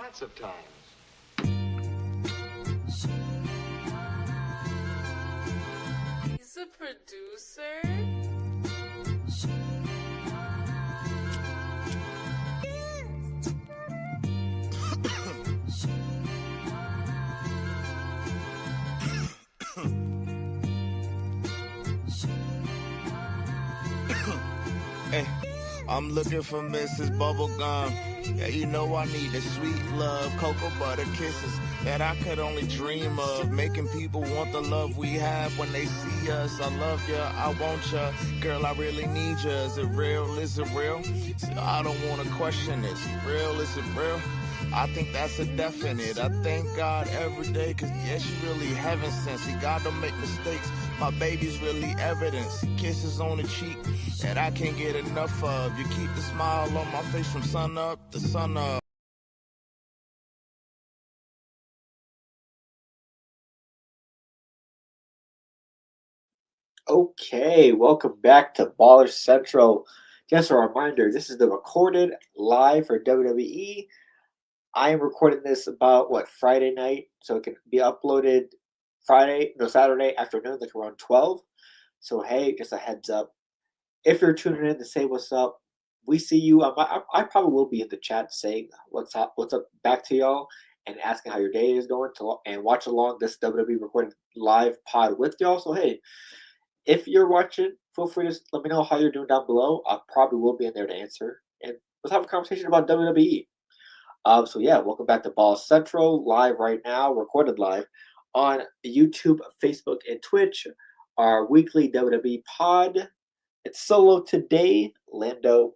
lots of times. He's a producer? Hey, I'm looking for Mrs. Bubblegum. Yeah, you know I need the sweet love, cocoa butter kisses that I could only dream of. Making people want the love we have when they see us. I love ya, I want ya, girl, I really need ya. Is it real? Is it real? See, I don't wanna question it. Is it real? Is it real? I think that's a definite. I thank God every day, cause yeah, she really heaven sent. See, God don't make mistakes. My baby's really evidence. Kisses on the cheek that I can't get enough of. You keep the smile on my face from sun up to sun up. Okay, welcome back to Baller Central. Just a reminder, this is the recorded live for WWE. I am recording this about Friday night, so it can be uploaded Saturday afternoon, like around 12. So hey, just a heads up. If you're tuning in to say what's up, we see you. I probably will be in the chat saying what's up back to y'all and asking how your day is going and watch along this WWE recorded live pod with y'all. So hey, if you're watching, feel free to let me know how you're doing down below. I probably will be in there to answer, and let's have a conversation about WWE. So yeah, welcome back to Ball Central, live right now, recorded live on YouTube, Facebook, and Twitch. Our weekly WWE pod. It's solo today. Lando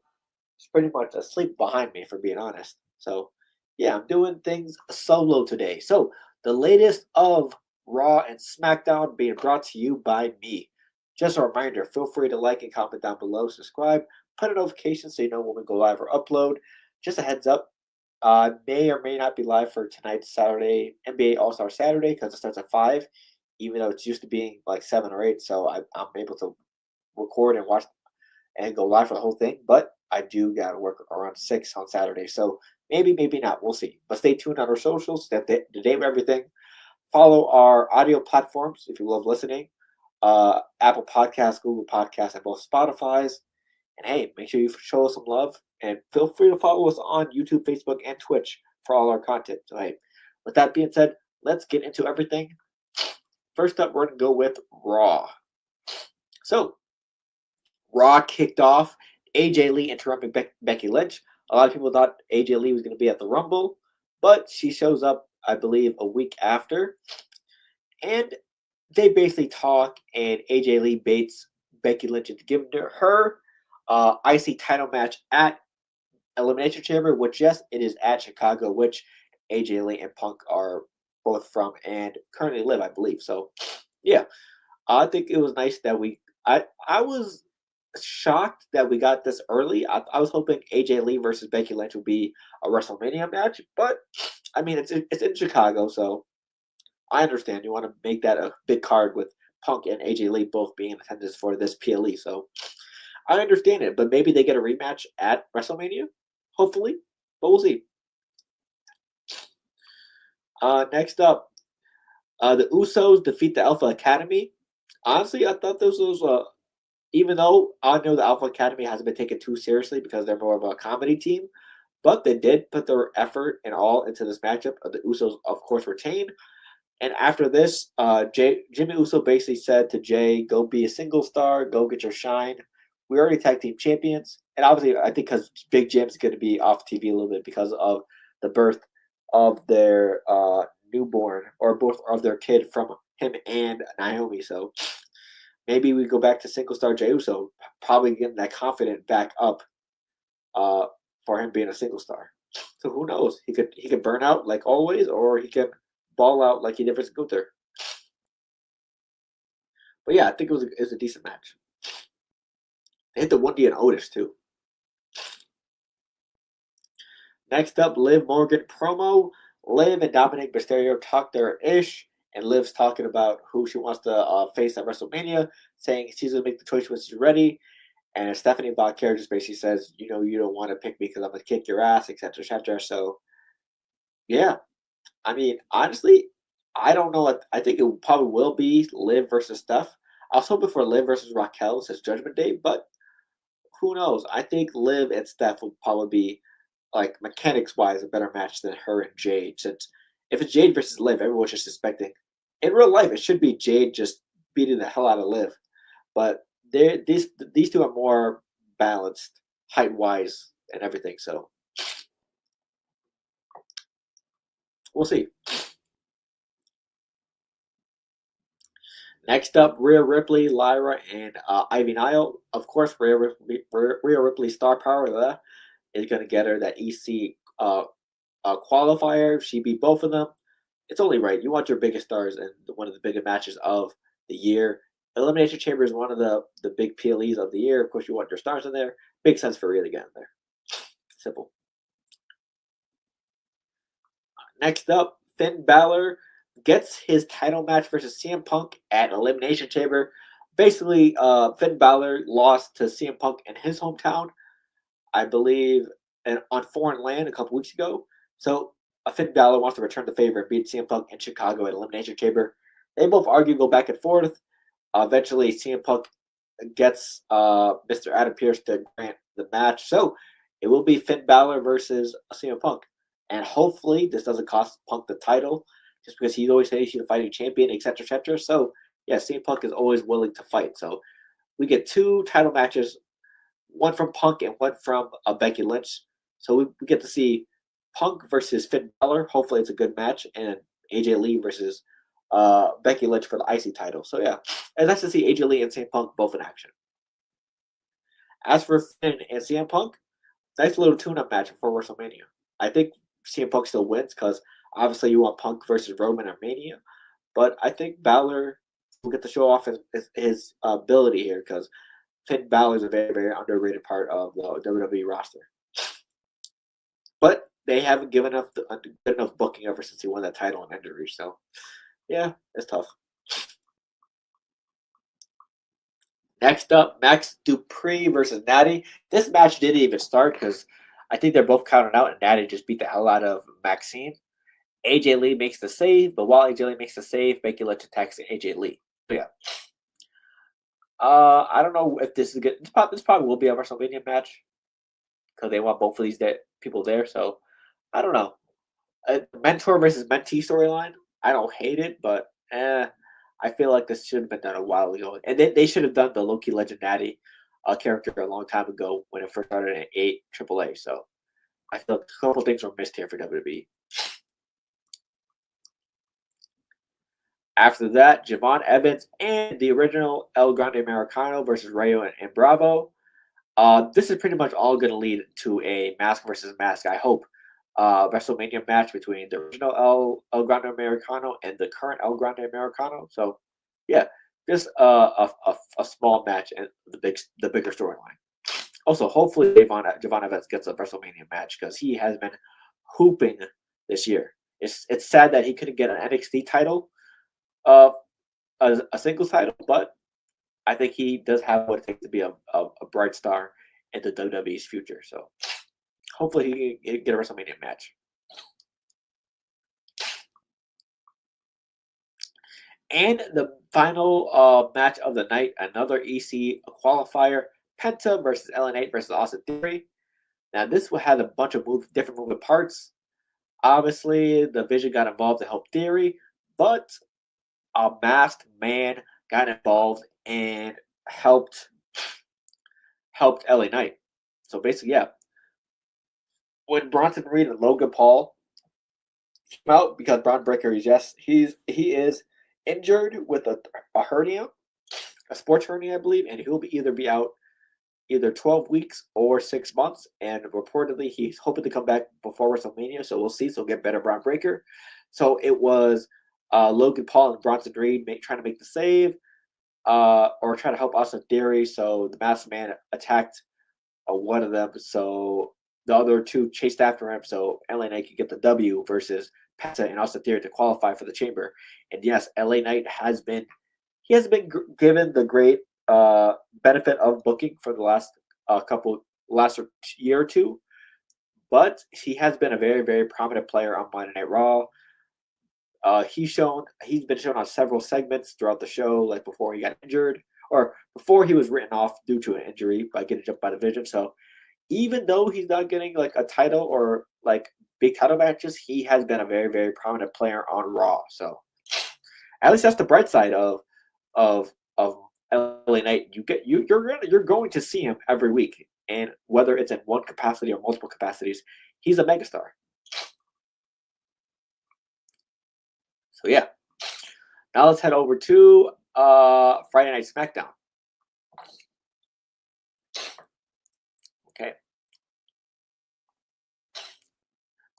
is pretty much asleep behind me, for being honest. So yeah, I'm doing things solo today. So the latest of Raw and SmackDown being brought to you by me. Just a reminder, feel free to like and comment down below, subscribe, put a notification so you know when we go live or upload. Just a heads up, may or may not be live for tonight's Saturday NBA All-Star Saturday because it starts at 5, even though it's used to being like 7 or 8. So I'm able to record and watch and go live for the whole thing. But I do got to work around 6 on Saturday. So maybe, maybe not. We'll see. But stay tuned on our socials. The day of everything. Follow our audio platforms if you love listening. Apple Podcasts, Google Podcasts, and both Spotify's. And hey, make sure you show us some love and feel free to follow us on YouTube, Facebook, and Twitch for all our content. So hey, with that being said, let's get into everything. First up, we're going to go with Raw. So, Raw kicked off. AJ Lee interrupting Becky Lynch. A lot of people thought AJ Lee was going to be at the Rumble, but she shows up, I believe, a week after. And they basically talk, and AJ Lee baits Becky Lynch into giving her IC title match at Elimination Chamber, which, yes, it is at Chicago, which AJ Lee and Punk are both from and currently live, I believe. So, yeah, I think it was nice that I was shocked that we got this early. I was hoping AJ Lee versus Becky Lynch would be a WrestleMania match, but I mean it's in Chicago, so I understand you want to make that a big card with Punk and AJ Lee both being in attendance for this PLE. So I understand it, but maybe they get a rematch at WrestleMania, hopefully, but we'll see. Next up, the Usos defeat the Alpha Academy. Honestly, I thought this was even though I know the Alpha Academy hasn't been taken too seriously because they're more of a comedy team, but they did put their effort and all into this matchup. The Usos, of course, retained. And after this, Jimmy Uso basically said to Jay, go be a single star, go get your shine. We already tag team champions. And obviously, I think because Big Jim's going to be off TV a little bit because of the birth of their newborn or both of their kid from him and Naomi. So maybe we go back to single star Jey Uso, probably getting that confident back up for him being a single star. So who knows? He could burn out like always, or he could ball out like he did for Gunther. But yeah, I think it was a decent match. They hit the 1D and Otis too. Next up, Liv Morgan promo. Liv and Dominic Mysterio talk their ish, and Liv's talking about who she wants to face at WrestleMania, saying she's going to make the choice when she's ready. And Stephanie Boncar just basically says, you know, you don't want to pick me because I'm going to kick your ass, etc., etc. So Yeah, I mean, honestly, I don't know. I think it probably will be Liv versus Steph. I was hoping for Liv versus Raquel since Judgment Day, but who knows? I think Liv and Steph will probably be like mechanics wise a better match than her and Jade. Since if it's Jade versus Liv, everyone's just expecting. In real life, it should be Jade just beating the hell out of Liv, but these two are more balanced height wise and everything. So we'll see. Next up, Rhea Ripley, Lyra, and Ivy Nile. Of course, Rhea Ripley's star power is going to get her that EC qualifier. She beat both of them. It's only right. You want your biggest stars in one of the biggest matches of the year. Elimination Chamber is one of the big PLEs of the year. Of course, you want your stars in there. Makes sense for Rhea to get in there. Simple. Next up, Finn Balor gets his title match versus CM Punk at Elimination Chamber. Basically, Finn Balor lost to CM Punk in his hometown, I believe, on foreign land a couple weeks ago. So Finn Balor wants to return the favor and beat CM Punk in Chicago at Elimination Chamber. They both argue, go back and forth. Eventually, CM Punk gets Mr. Adam Pearce to grant the match. So it will be Finn Balor versus CM Punk. And hopefully, this doesn't cost Punk the title, just because he's always saying he's a fighting champion, etc., etc. So, yeah, CM Punk is always willing to fight. So we get two title matches, one from Punk and one from Becky Lynch. So we get to see Punk versus Finn Balor. Hopefully, it's a good match, and AJ Lee versus Becky Lynch for the IC title. So yeah, and nice to see AJ Lee and CM Punk both in action. As for Finn and CM Punk, nice little tune-up match before WrestleMania. I think CM Punk still wins because obviously you want Punk versus Roman at Mania, but I think Balor will get to show off his ability here because Finn Balor is a very, very underrated part of the WWE roster. But they haven't given good enough booking ever since he won that title in Ender Reach. So yeah, it's tough. Next up, Max Dupree versus Natty. This match didn't even start because I think they're both counted out, and Natty just beat the hell out of Maxine. AJ Lee makes the save, but while AJ Lee makes the save, Becky Lynch attacks AJ Lee. So yeah. I don't know if this is good. This probably will be a WrestleMania match because they want both of these people there. So I don't know. Mentor versus mentee storyline. I don't hate it, but I feel like this should have been done a while ago. And they should have done the Loki Legend Natty character a long time ago when it first started in 8 AAA. So I feel like a couple things were missed here for WWE. After that, Javon Evans and the original El Grande Americano versus Rayo and Bravo. This is pretty much all going to lead to a mask versus mask, I hope, WrestleMania match between the original El Grande Americano and the current El Grande Americano. So, yeah, just a small match and the bigger storyline. Also, hopefully Javon Evans gets a WrestleMania match because he has been hooping this year. It's sad that he couldn't get an NXT title, a singles title, but I think he does have what it takes to be a bright star in the WWE's future. So hopefully he can get a WrestleMania match. And the final match of the night, another EC qualifier, Penta versus LA Knight versus Austin Theory. Now this will have a bunch of different moving parts. Obviously, the Vision got involved to help Theory, but a masked man got involved and helped LA Knight. So basically, yeah. When Bronson Reed and Logan Paul came out because Braun Breaker he is injured with a hernia, a sports hernia, I believe, and he'll either be out either 12 weeks or 6 months. And reportedly, he's hoping to come back before WrestleMania. So we'll see. So get better Braun Breaker. So it was Logan Paul and Bronson Reed trying to make the save, or trying to help Austin Theory. So the Masked Man attacked one of them. So the other two chased after him. So LA Knight could get the W versus Penta and Austin Theory to qualify for the Chamber. And yes, LA Knight hasn't been given the great benefit of booking for the last year or two. but he has been a very, very prominent player on Monday Night Raw. He's been shown on several segments throughout the show, like before he got injured or before he was written off due to an injury by getting jumped by the Vision. So even though he's not getting like a title or like big title matches, he has been a very, very prominent player on Raw. So at least that's the bright side of LA Knight. You're going to see him every week, and whether it's in one capacity or multiple capacities, he's a megastar. So yeah. Now let's head over to Friday Night SmackDown. Okay.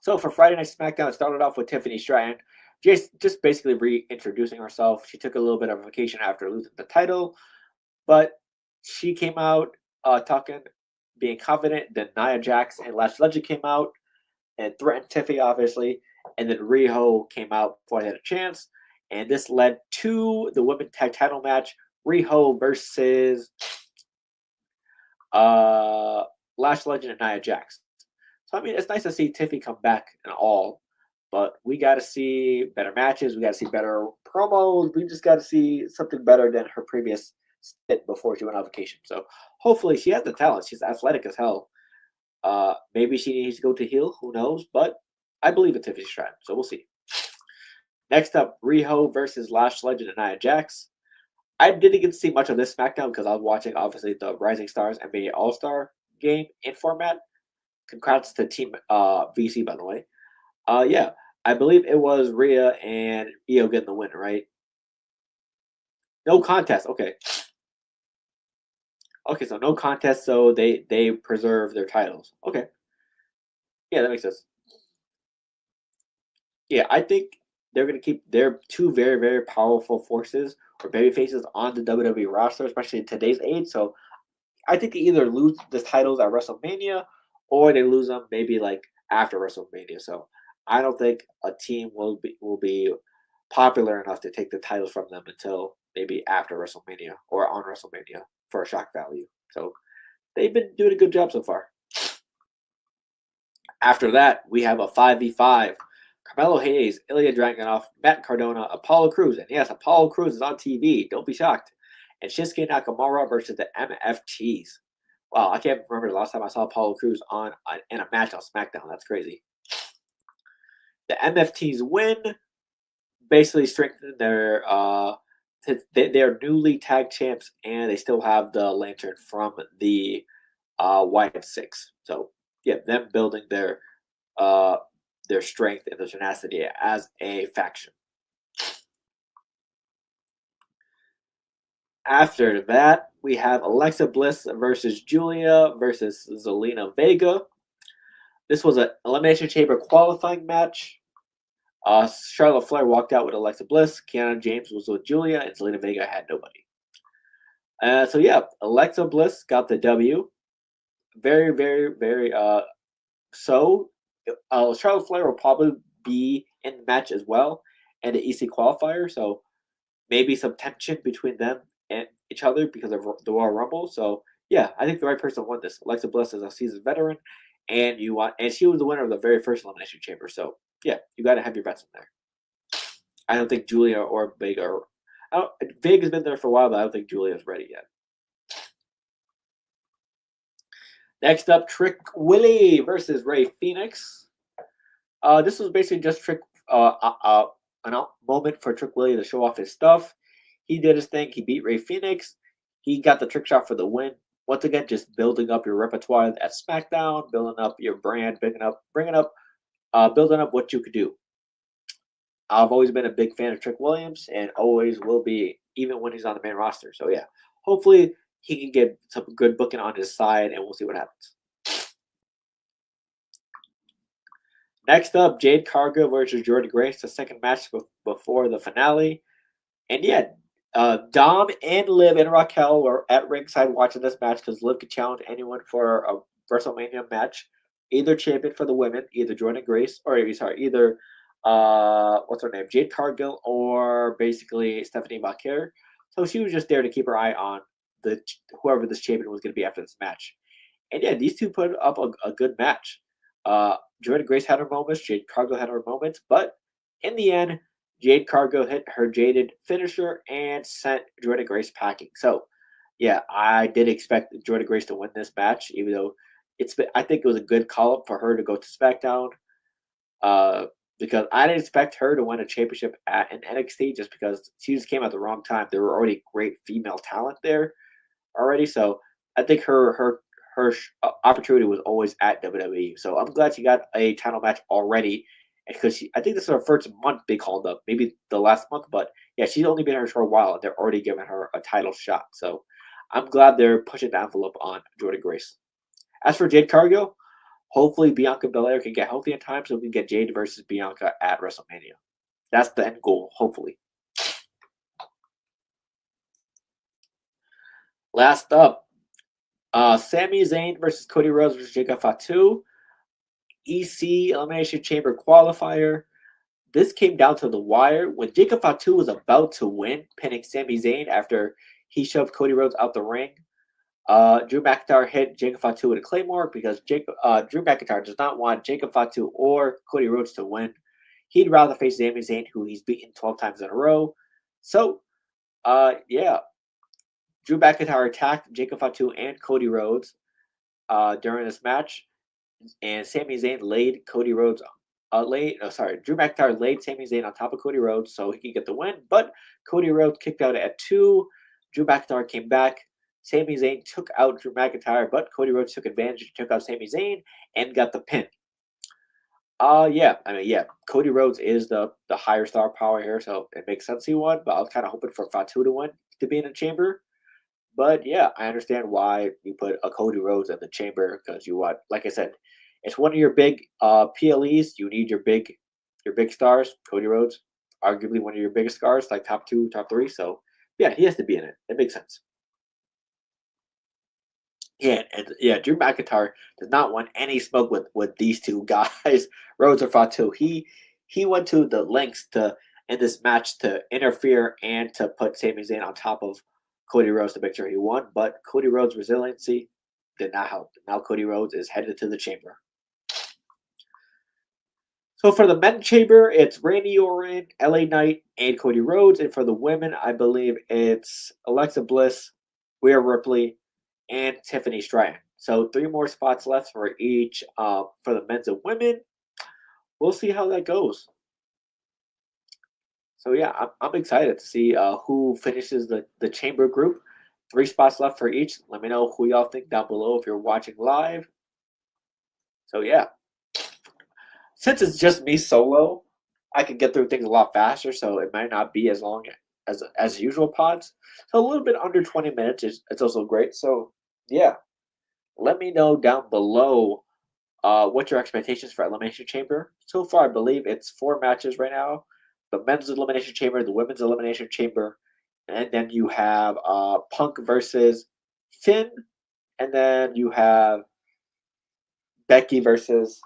So for Friday Night SmackDown, it started off with Tiffany Stratton just basically reintroducing herself. She took a little bit of a vacation after losing the title, but she came out talking, being confident. Then Nia Jax and Lash Legend came out and threatened Tiffany, obviously. And then Riho came out before they had a chance. And this led to the women's tag title match, Riho versus Lash Legend and Nia Jax. So, I mean, it's nice to see Tiffany come back and all, but we got to see better matches. We got to see better promos. We just got to see something better than her previous stint before she went on vacation. So, hopefully, she has the talent. She's athletic as hell. Maybe she needs to go to heel. Who knows? But I believe in Tiffany Stratton, so we'll see. Next up, Riho versus Lash Legend and Nia Jax. I didn't get to see much of this SmackDown because I was watching, obviously, the Rising Stars NBA All-Star game in format. Congrats to Team VC, by the way. Yeah, I believe it was Rhea and Io getting the win, right? No contest. Okay. Okay, so no contest, so they preserve their titles. Okay. Yeah, that makes sense. Yeah, I think they're going to keep their two very, very powerful forces or baby faces on the WWE roster, especially in today's age. So I think they either lose the titles at WrestleMania or they lose them maybe like after WrestleMania. So I don't think a team will be popular enough to take the titles from them until maybe after WrestleMania or on WrestleMania for a shock value. So they've been doing a good job so far. After that, we have a 5v5. Carmelo Hayes, Ilya Dragunov, Matt Cardona, Apollo Crews. And yes, Apollo Crews is on TV. Don't be shocked. And Shinsuke Nakamura versus the MFTs. Wow, I can't remember the last time I saw Apollo Crews in a match on SmackDown. That's crazy. The MFTs win, basically strengthen their they're newly tag champs, and they still have the lantern from the Wyatt Six. So yeah, them building their strength and their tenacity as a faction. After that, we have Alexa Bliss versus Julia versus Zelina Vega. This was an Elimination Chamber qualifying match. Charlotte Flair walked out with Alexa Bliss. Kiana James was with Julia, and Zelina Vega had nobody. So yeah, Alexa Bliss got the W. Very, very, very. So Charlotte Flair will probably be in the match as well, and the EC qualifier. So maybe some tension between them and each other because of the Royal Rumble. So yeah, I think the right person won this. Alexa Bliss is a seasoned veteran, and she was the winner of the very first Elimination Chamber. So yeah, you got to have your bets in there. I don't think Julia or Vega. Vega's been there for a while, but I don't think Julia's ready yet. Next up, Trick Willie versus Ray Phoenix. This was basically just Trick a moment for Trick Willie to show off his stuff. He did his thing. He beat Ray Phoenix. He got the trick shot for the win. Once again, just building up your repertoire at SmackDown, building up your brand, building up what you could do. I've always been a big fan of Trick Williams and always will be, even when he's on the main roster. So yeah, hopefully he can get some good booking on his side, and we'll see what happens. Next up, Jade Cargill versus Jordan Grace, the second match before the finale. And yeah, Dom and Liv and Raquel were at ringside watching this match because Liv could challenge anyone for a WrestleMania match. Either champion for the women, either Jordan Grace, either what's her name, Jade Cargill, or basically Stephanie Vaquer. So she was just there to keep her eye on whoever this champion was going to be after this match. And yeah, these two put up a good match. Jordynne Grace had her moments, Jade Cargill had her moments, but in the end, Jade Cargill hit her jaded finisher and sent Jordynne Grace packing. So, yeah, I did expect Jordynne Grace to win this match, even though I think it was a good call up for her to go to SmackDown. Because I didn't expect her to win a championship in NXT just because she just came at the wrong time. There were already great female talent there already, so I think her opportunity was always at WWE. So I'm glad she got a title match already, because I think this is her first month they called up, maybe the last month, but yeah, she's only been here for a while and they're already giving her a title shot. So I'm glad they're pushing the envelope on Jordynne Grace. As for Jade Cargill, hopefully Bianca Belair can get healthy in time so we can get Jade versus Bianca at WrestleMania. That's the end goal, hopefully. Last up, Sami Zayn versus Cody Rhodes versus Jacob Fatu. EC Elimination Chamber qualifier. This came down to the wire when Jacob Fatu was about to win, pinning Sami Zayn after he shoved Cody Rhodes out the ring. Drew McIntyre hit Jacob Fatu with a Claymore because Drew McIntyre does not want Jacob Fatu or Cody Rhodes to win. He'd rather face Sami Zayn, who he's beaten 12 times in a row. So, yeah. Drew McIntyre attacked Jacob Fatu and Cody Rhodes during this match, and Sami Zayn laid Cody Rhodes. Drew McIntyre laid Sami Zayn on top of Cody Rhodes so he could get the win, but Cody Rhodes kicked out at 2. Drew McIntyre came back. Sami Zayn took out Drew McIntyre, but Cody Rhodes took advantage, took out Sami Zayn, and got the pin. Cody Rhodes is the higher star power here, so it makes sense he won, but I was kind of hoping for Fatu to win to be in the chamber. But yeah, I understand why you put a Cody Rhodes in the chamber, because you want, like I said, it's one of your big PLEs. You need your big stars. Cody Rhodes, arguably one of your biggest stars, like top 2, top 3. So yeah, he has to be in it. It makes sense. Yeah, and yeah, Drew McIntyre does not want any smoke with these two guys, Rhodes or Fatu. He went to the lengths in this match to interfere and to put Sami Zayn on top of Cody Rhodes to make sure he won, but Cody Rhodes' resiliency did not help. Now Cody Rhodes is headed to the chamber. So for the men's chamber, it's Randy Orton, LA Knight, and Cody Rhodes. And for the women, I believe it's Alexa Bliss, Rhea Ripley, and Tiffany Stratton. So 3 more spots left for each for the men's and women. We'll see how that goes. So yeah, I'm excited to see who finishes the chamber group. 3 spots left for each. Let me know who y'all think down below if you're watching live. So yeah, since it's just me solo, I can get through things a lot faster. So it might not be as long as usual pods. So a little bit under 20 minutes it's also great. So yeah, let me know down below what your expectations for Elimination Chamber. So far, I believe it's 4 matches right now. The men's Elimination Chamber, the women's Elimination Chamber, and then you have Punk versus Finn, and then you have Becky versus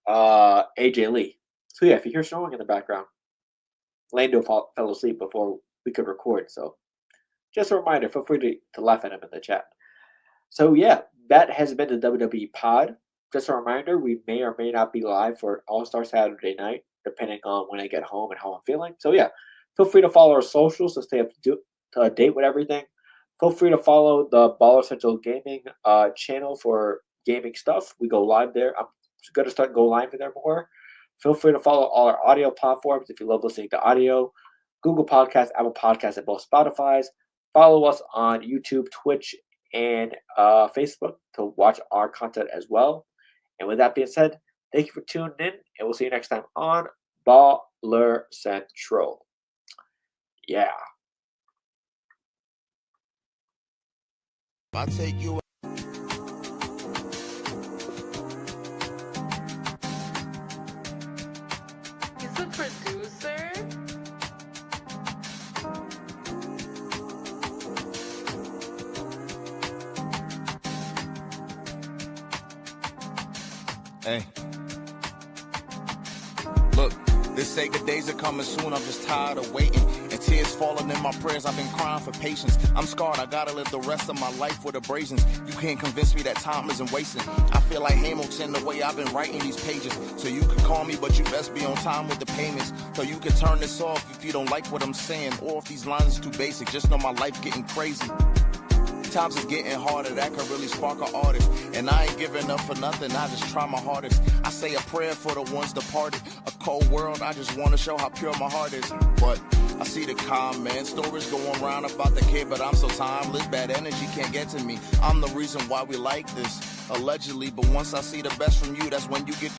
AJ Lee. So yeah, if you hear snoring in the background, Lando fell asleep before we could record. So just a reminder, feel free to laugh at him in the chat. So yeah, that has been the WWE pod. Just a reminder, we may or may not be live for All-Star Saturday night, depending on when I get home and how I'm feeling. So yeah, feel free to follow our socials to stay up to date with everything. Feel free to follow the Baller Central Gaming channel for gaming stuff. We go live there. I'm going to start go live there more. Feel free to follow all our audio platforms if you love listening to audio. Google Podcasts, Apple Podcasts, and both Spotify's. Follow us on YouTube, Twitch, and Facebook to watch our content as well. And with that being said, thank you for tuning in, and we'll see you next time on Baller Central. Yeah. I'll take you. He's a producer. Hey. Look, this Sega days are coming soon. I'm just tired of waiting. tears falling in my prayers, I've been crying for patience. I'm scarred, I gotta live the rest of my life with abrasions. You can't convince me that time isn't wasting. I feel like Hamilton the way I've been writing these pages. So you can call me, but you best be on time with the payments. So you can turn this off if you don't like what I'm saying, or if these lines are too basic. Just know my life getting crazy. Times is getting harder, that could really spark an artist. And I ain't giving up for nothing, I just try my hardest. I say a prayer for the ones departed. A cold world, I just want to show how pure my heart is. But I see the comments, stories going around about the kid, but I'm so timeless, bad energy can't get to me. I'm the reason why we like this, allegedly. But once I see the best from you, that's when you get